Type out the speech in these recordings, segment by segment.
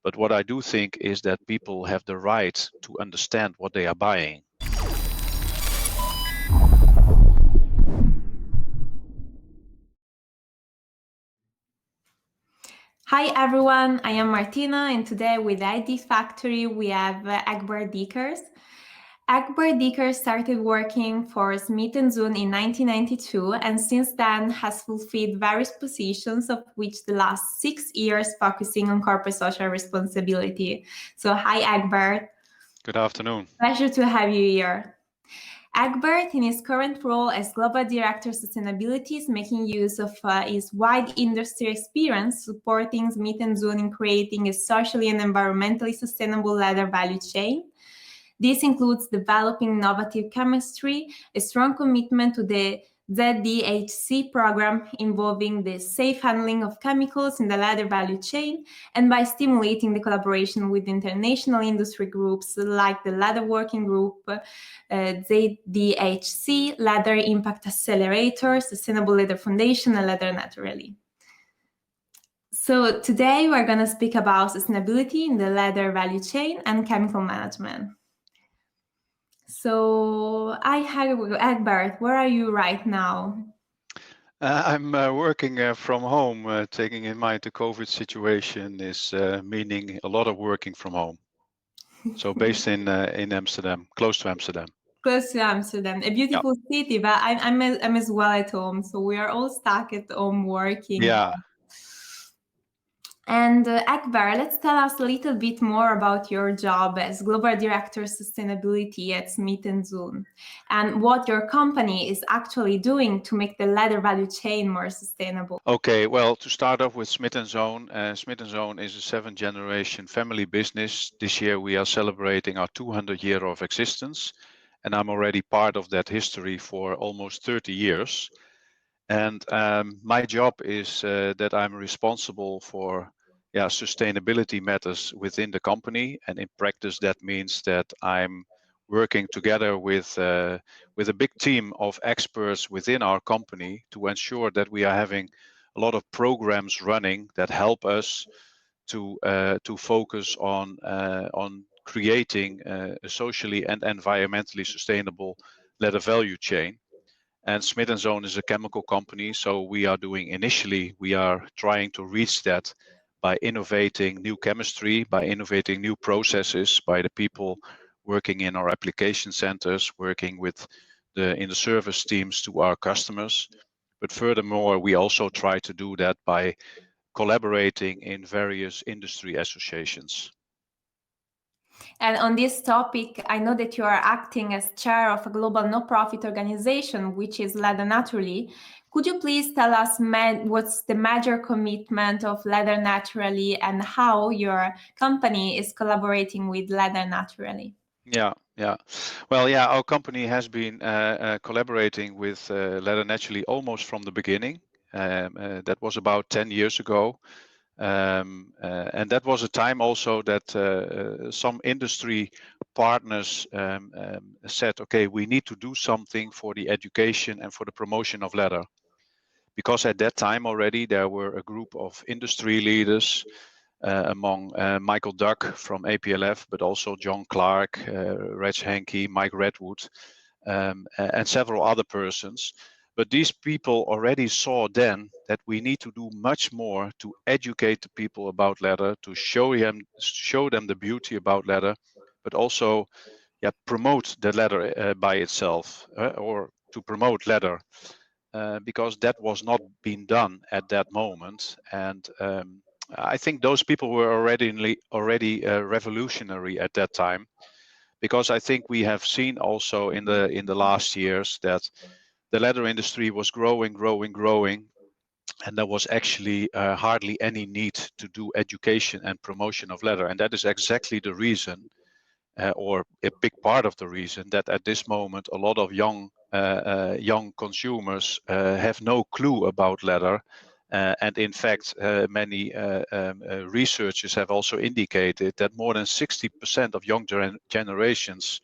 But what I do think is that people have the right to understand what they are buying. Hi everyone, I am Martina, and today with ID Factory we have Egbert Dikkers. Egbert Dikkers started working for Smit Zoon in 1992 and since then has fulfilled various positions, of which the last 6 years focusing on corporate social responsibility. So hi Egbert. Good afternoon. Pleasure to have you here. Egbert, in his current role as Global Director of Sustainability, is making use of his wide industry experience supporting Smit Zoon in creating a socially and environmentally sustainable leather value chain. This includes developing innovative chemistry, a strong commitment to the ZDHC program involving the safe handling of chemicals in the leather value chain, and by stimulating the collaboration with international industry groups like the Leather Working Group, ZDHC, Leather Impact Accelerator, Sustainable Leather Foundation, and Leather Naturally. So today we're going to speak about sustainability in the leather value chain and chemical management. So Egbert, where are you right now? I'm working from home, taking in mind the COVID situation is meaning a lot of working from home. So based in Amsterdam, close to Amsterdam. Close to Amsterdam, a beautiful city, but I'm as well at home. So we are all stuck at home working. Yeah. And Egbert, let's tell us a little bit more about your job as Global Director of Sustainability at Smit Zoon and what your company is actually doing to make the leather value chain more sustainable. Okay, well, to start off with Smit Zoon, Smit Zoon is a 7th generation family business. This year we are celebrating our 200 year of existence, and I'm already part of that history for almost 30 years. And my job is that I'm responsible for sustainability matters within the company. And in practice, that means that I'm working together with a big team of experts within our company to ensure that we are having a lot of programs running that help us to focus on creating a socially and environmentally sustainable leather value chain. And Smit Zoon is a chemical company, so we are trying to reach that by innovating new chemistry, by innovating new processes, by the people working in our application centers, working in the service teams to our customers. But furthermore, we also try to do that by collaborating in various industry associations. And on this topic, I know that you are acting as chair of a global no-profit organization, which is Leather Naturally. Could you please tell us what's the major commitment of Leather Naturally and how your company is collaborating with Leather Naturally? Yeah. Well, our company has been collaborating with Leather Naturally almost from the beginning. That was about 10 years ago. And that was a time also that some industry partners said, okay, we need to do something for the education and for the promotion of leather. Because at that time already there were a group of industry leaders among Michael Duck from APLF, but also John Clark, Reg Henke, Mike Redwood, and several other persons. But these people already saw then that we need to do much more to educate the people about leather, to show them the beauty about leather, but also promote the leather by itself, or to promote leather, because that was not being done at that moment. And I think those people were already revolutionary at that time, because I think we have seen also in the last years that the leather industry was growing, and there was actually hardly any need to do education and promotion of leather. And that is exactly the reason, or a big part of the reason, that at this moment a lot of young consumers have no clue about leather. And in fact, many researchers have also indicated that more than 60% of young generations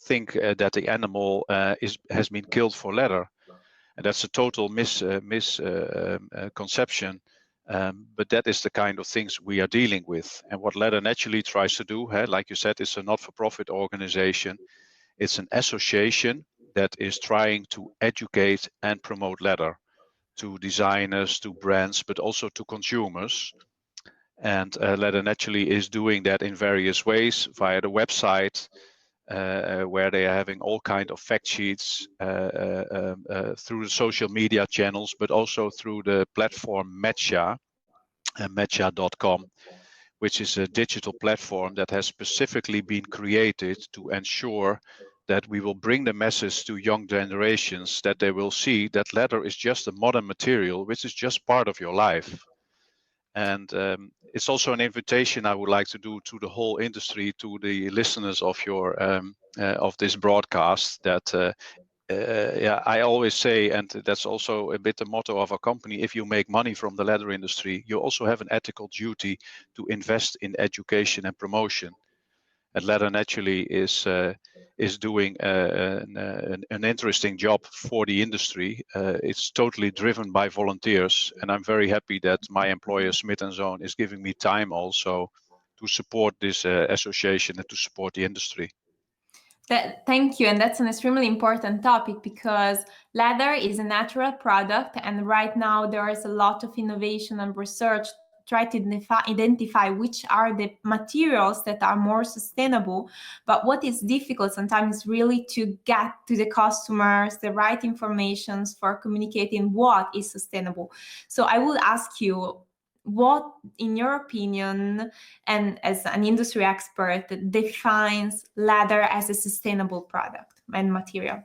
think that the animal has been killed for leather. And that's a total misconception, But that is the kind of things we are dealing with. And what Leather Naturally tries to do, like you said, it's a not-for-profit organization. It's an association that is trying to educate and promote leather to designers, to brands, but also to consumers. And Leather Naturally is doing that in various ways via the website, where they are having all kind of fact sheets through the social media channels, but also through the platform Matcha, matcha.com, which is a digital platform that has specifically been created to ensure that we will bring the message to young generations that they will see that leather is just a modern material, which is just part of your life. And it's also an invitation I would like to do to the whole industry, to the listeners of your of this broadcast, that yeah, I always say, and that's also a bit the motto of our company, if you make money from the leather industry, you also have an ethical duty to invest in education and promotion. And Leather Naturally is doing an interesting job for the industry. It's totally driven by volunteers, and I'm very happy that my employer Smit Zoon is giving me time also to support this association and to support the industry. Thank you, and that's an extremely important topic because leather is a natural product, and right now there is a lot of innovation and research try to identify which are the materials that are more sustainable. But what is difficult sometimes is really to get to the customers the right information for communicating what is sustainable. So I will ask you, what, in your opinion, and as an industry expert, defines leather as a sustainable product and material?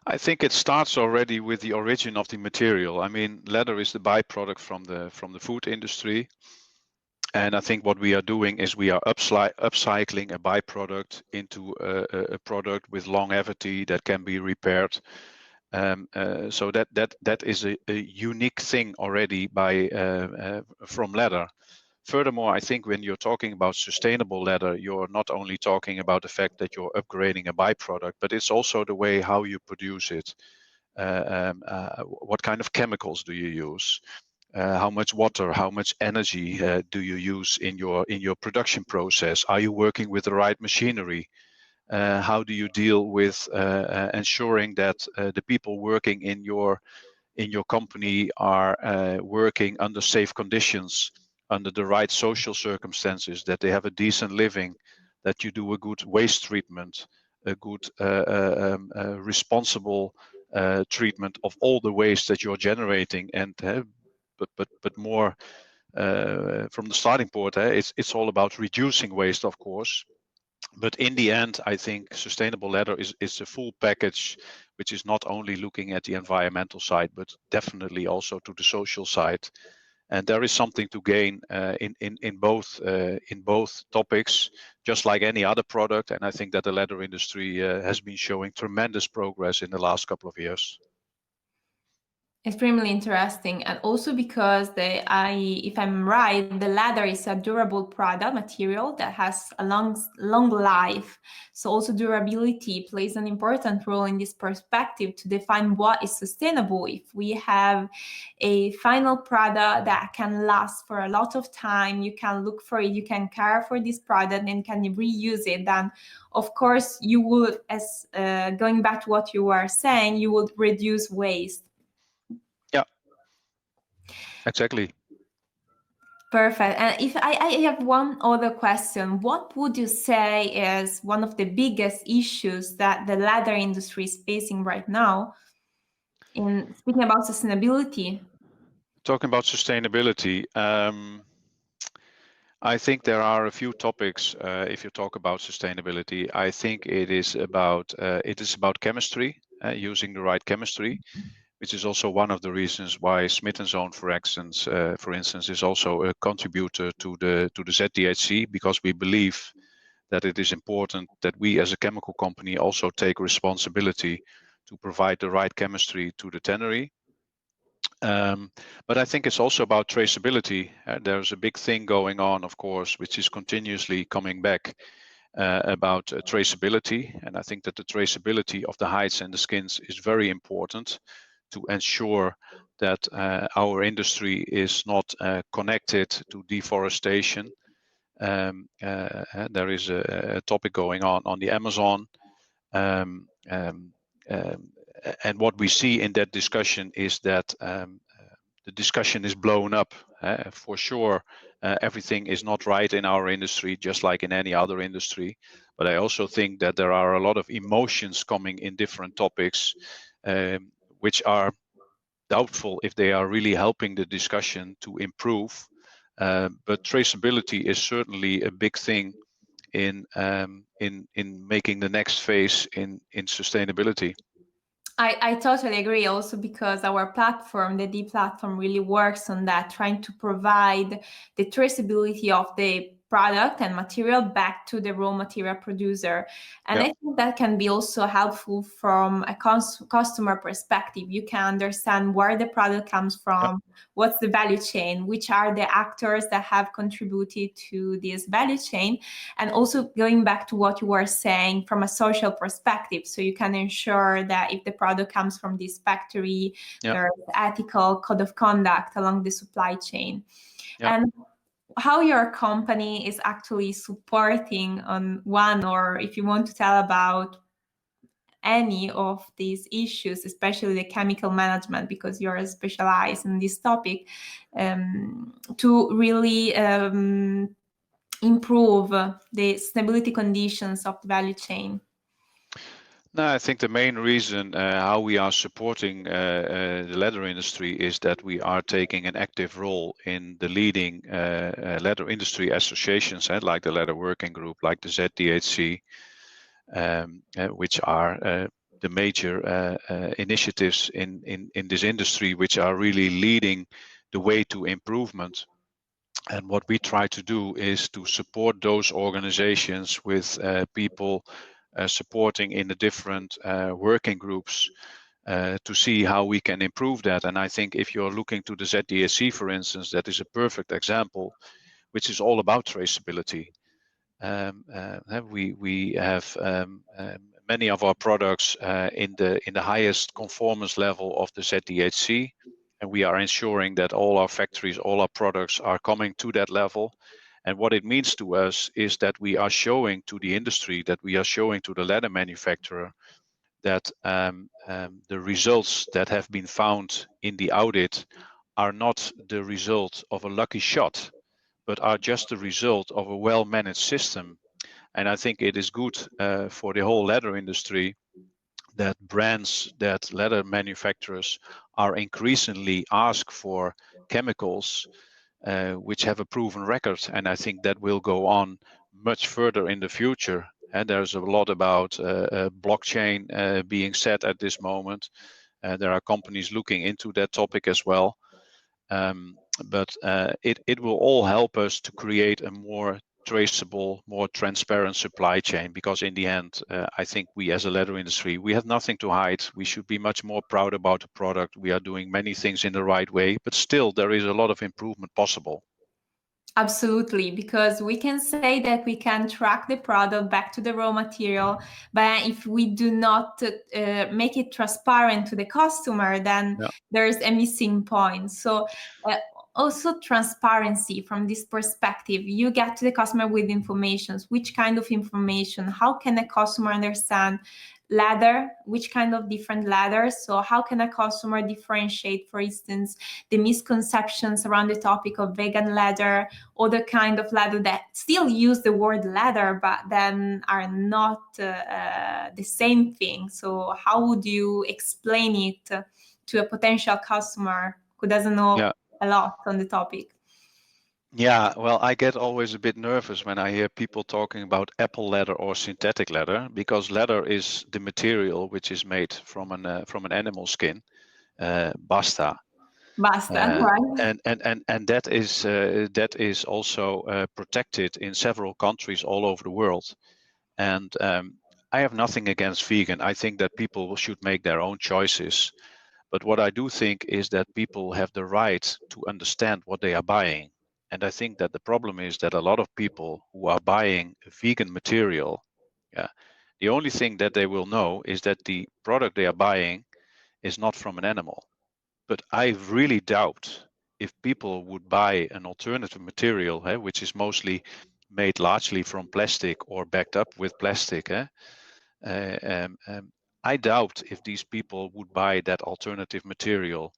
I think it starts already with the origin of the material. I mean, leather is the byproduct from the food industry. And I think what we are doing is we are upcycling a byproduct into a product with longevity that can be repaired. So that is a unique thing already from leather. Furthermore, I think when you're talking about sustainable leather, you're not only talking about the fact that you're upgrading a byproduct, but it's also the way how you produce it. What kind of chemicals do you use? How much water, how much energy do you use in your production process? Are you working with the right machinery? How do you deal with ensuring that the people working in your company are working under safe conditions, under the right social circumstances, that they have a decent living, that you do a good waste treatment, a good responsible treatment of all the waste that you're generating, and but more from the starting point, it's all about reducing waste, of course. But in the end, I think sustainable leather is a full package, which is not only looking at the environmental side, but definitely also to the social side. And there is something to gain in both topics, just like any other product. And I think that the leather industry has been showing tremendous progress in the last couple of years. Extremely interesting, and also because if I'm right, the leather is a durable product material that has a long life. So also durability plays an important role in this perspective to define what is sustainable. If we have a final product that can last for a lot of time, you can look for it, you can care for this product and can reuse it, then of course you would, as going back to what you were saying, you would reduce waste. Exactly. Perfect. And if I have one other question, what would you say is one of the biggest issues that the leather industry is facing right now in speaking about sustainability? Talking about sustainability, I think there are a few topics. If you talk about sustainability, I think it is about chemistry, using the right chemistry, which is also one of the reasons why Smit Zoon, for instance, is also a contributor to the ZDHC, because we believe that it is important that we as a chemical company also take responsibility to provide the right chemistry to the tannery. But I think it's also about traceability. There's a big thing going on, of course, which is continuously coming back about traceability. And I think that the traceability of the hides and the skins is very important to ensure that our industry is not connected to deforestation. There is a topic going on the Amazon. Um, um, um, and what we see in that discussion is that the discussion is blown up. For sure, everything is not right in our industry, just like in any other industry. But I also think that there are a lot of emotions coming in different topics, which are doubtful if they are really helping the discussion to improve. But traceability is certainly a big thing in making the next phase in sustainability. I totally agree, also because our platform, the D platform, really works on that, trying to provide the traceability of the product and material back to the raw material producer. And I think that can be also helpful from a customer perspective. You can understand where the product comes from, what's the value chain, which are the actors that have contributed to this value chain, and also going back to what you were saying from a social perspective. So you can ensure that if the product comes from this factory, there's ethical code of conduct along the supply chain. And how your company is actually supporting on one, or if you want to tell about any of these issues, especially the chemical management, because you're specialized in this topic, to really improve the stability conditions of the value chain? No, I think the main reason how we are supporting the leather industry is that we are taking an active role in the leading leather industry associations, like the Leather Working Group, like the ZDHC, which are the major initiatives in this industry, which are really leading the way to improvement. And what we try to do is to support those organizations with people supporting in the different working groups to see how we can improve that. And I think if you're looking to the ZDSC, for instance, that is a perfect example, which is all about traceability. We have many of our products in the highest conformance level of the ZDHC, and we are ensuring that all our factories, all our products are coming to that level. And what it means to us is that we are showing to the industry, that we are showing to the leather manufacturer that the results that have been found in the audit are not the result of a lucky shot, but are just the result of a well-managed system. And I think it is good for the whole leather industry that brands, that leather manufacturers are increasingly asked for chemicals which have a proven record. And I think that will go on much further in the future. And there's a lot about blockchain being said at this moment. There are companies looking into that topic as well. But it will all help us to create a more traceable, more transparent supply chain, because in the end, I think we as a leather industry, we have nothing to hide. We should be much more proud about the product. We are doing many things in the right way, but still there is a lot of improvement possible. Absolutely, because we can say that we can track the product back to the raw material, but if we do not make it transparent to the customer, then there's a missing point. So also transparency from this perspective, you get to the customer with information. Which kind of information? How can a customer understand leather, which kind of different leathers? So how can a customer differentiate, for instance, the misconceptions around the topic of vegan leather, or the kind of leather that still use the word leather but then are not the same thing? So how would you explain it to a potential customer who doesn't know a lot on the topic? Yeah, well, I get always a bit nervous when I hear people talking about apple leather or synthetic leather, because leather is the material which is made from an animal skin, basta. Right. And that is also protected in several countries all over the world. And I have nothing against vegan. I think that people should make their own choices. But what I do think is that people have the right to understand what they are buying. And I think that the problem is that a lot of people who are buying vegan material, the only thing that they will know is that the product they are buying is not from an animal. But I really doubt if people would buy an alternative material, which is mostly made largely from plastic or backed up with plastic. Uh, um, um, I doubt if these people would buy that alternative material,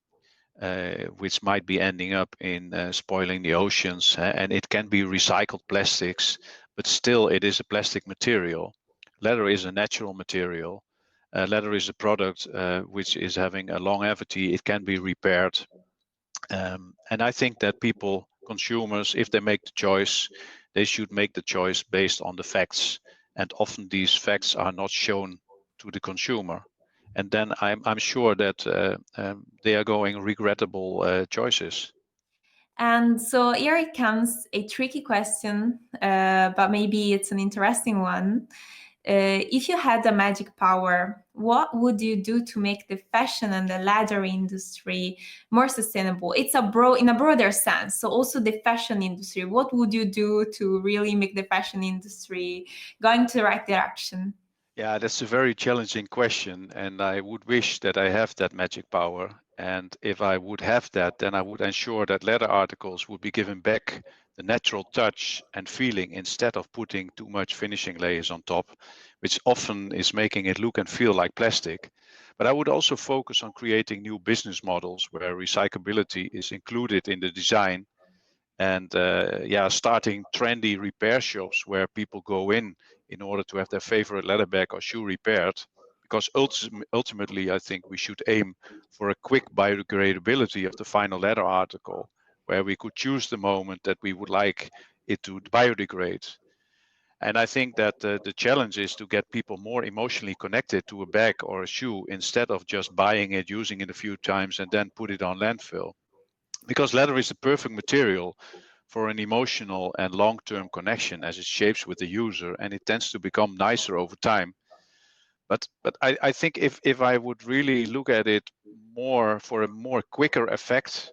which might be ending up in spoiling the oceans. And it can be recycled plastics, but still it is a plastic material. Leather is a natural material. Leather is a product which is having a longevity. It can be repaired. And I think that people, consumers, if they make the choice, they should make the choice based on the facts. And often these facts are not shown to the consumer. And then I'm sure that they are going regrettable choices. And so here it comes a tricky question, but maybe it's an interesting one. If you had a magic power, what would you do to make the fashion and the leather industry more sustainable? It's in a broader sense. So also the fashion industry, what would you do to really make the fashion industry going to the right direction? Yeah, that's a very challenging question, and I would wish that I have that magic power. And if I would have that, then I would ensure that leather articles would be given back the natural touch and feeling instead of putting too much finishing layers on top, which often is making it look and feel like plastic. But I would also focus on creating new business models where recyclability is included in the design, and starting trendy repair shops where people go in order to have their favorite leather bag or shoe repaired. Because ultimately, I think we should aim for a quick biodegradability of the final leather article, where we could choose the moment that we would like it to biodegrade. And I think that the challenge is to get people more emotionally connected to a bag or a shoe instead of just buying it, using it a few times, and then put it on landfill. Because leather is the perfect material for an emotional and long-term connection, as it shapes with the user, and it tends to become nicer over time. But I think if I would really look at it more for a more quicker effect,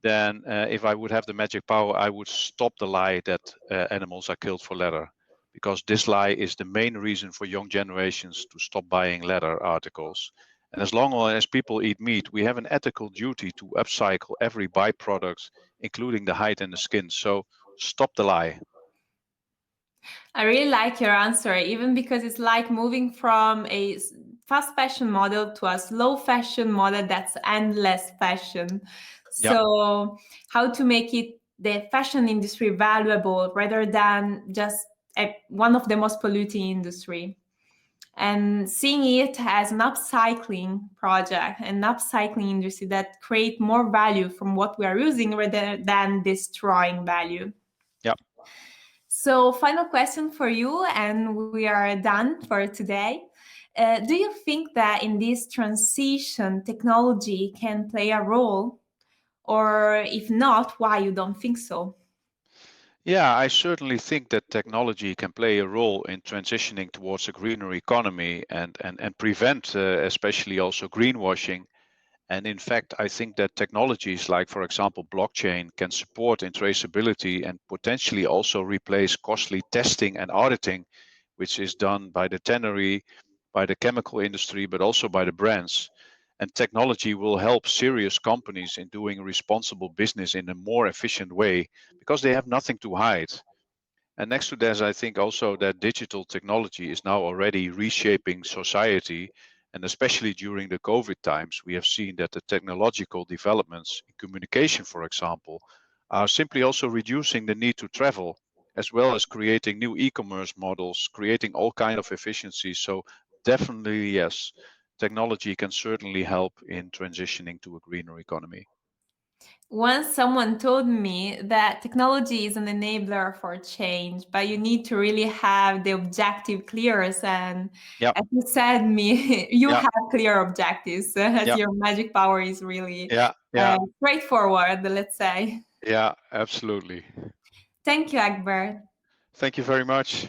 then if I would have the magic power, I would stop the lie that animals are killed for leather, because this lie is the main reason for young generations to stop buying leather articles. And as long as people eat meat, we have an ethical duty to upcycle every byproduct, including the hide and the skin. So stop the lie. I really like your answer, even because it's like moving from a fast fashion model to a slow fashion model that's endless fashion. Yeah. So, how to make it the fashion industry valuable rather than just one of the most polluting industry, and seeing it as an upcycling project, an upcycling industry that create more value from what we are using rather than destroying value. Yeah. So, final question for you, and we are done for today. Do you think that in this transition, technology can play a role? Or if not, why you don't think so? Yeah, I certainly think that technology can play a role in transitioning towards a greener economy and prevent, especially also greenwashing. And in fact, I think that technologies like, for example, blockchain can support in traceability and potentially also replace costly testing and auditing, which is done by the tannery, by the chemical industry, but also by the brands. And technology will help serious companies in doing responsible business in a more efficient way because they have nothing to hide. And next to this, I think also that digital technology is now already reshaping society. And especially during the COVID times, we have seen that the technological developments in communication, for example, are simply also reducing the need to travel, as well as creating new e-commerce models, creating all kind of efficiencies. So definitely, yes, technology can certainly help in transitioning to a greener economy. Once someone told me that technology is an enabler for change, but you need to really have the objective clear. And Yeah, as you said, me, you yeah, have clear objectives, as yeah, your magic power is really yeah, yeah, straightforward, let's say. yeah, absolutely. Thank you, Egbert. Thank you very much.